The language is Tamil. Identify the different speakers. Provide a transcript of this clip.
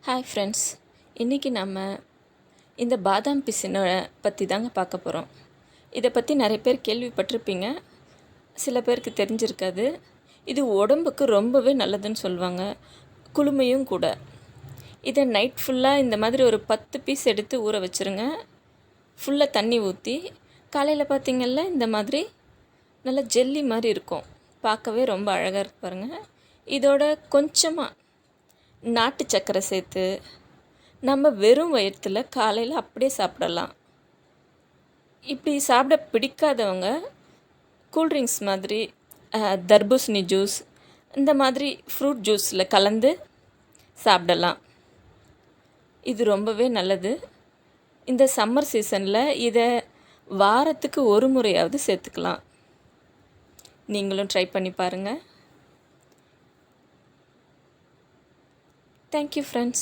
Speaker 1: ஹாய் ஃப்ரெண்ட்ஸ், இன்றைக்கி நம்ம இந்த பாதாம் பிசினை பற்றி தாங்க பார்க்க போகிறோம். இதை பற்றி நிறைய பேர் கேள்விப்பட்டிருப்பீங்க, சில பேருக்கு தெரிஞ்சிருக்காது. இது உடம்புக்கு ரொம்பவே நல்லதுன்னு சொல்லுவாங்க, குளுமையும் கூட. இதை நைட் ஃபுல்லாக இந்த மாதிரி ஒரு 10 பீஸ் எடுத்து ஊற வச்சுருங்க. ஃபுல்லாக தண்ணி ஊற்றி காலையில் பார்த்திங்கள்ல இந்த மாதிரி நல்லா ஜெல்லி மாதிரி இருக்கும், பார்க்கவே ரொம்ப அழகாக இருக்கு பாருங்கள். இதோட கொஞ்சமாக நாட்டு சர்க்கரை சேர்த்து நம்ம வெறும் வயிற்றில் காலையில் அப்படியே சாப்பிடலாம். இப்படி சாப்பிட பிடிக்காதவங்க கூல்ட்ரிங்க்ஸ் மாதிரி தர்பூசணி ஜூஸ் இந்த மாதிரி ஃப்ரூட் ஜூஸில் கலந்து சாப்பிடலாம். இது ரொம்பவே நல்லது. இந்த சம்மர் சீசனில் இதை வாரத்துக்கு ஒரு முறையாவது சேர்த்துக்கலாம். நீங்களும் ட்ரை பண்ணி பாருங்கள். Thank you, friends.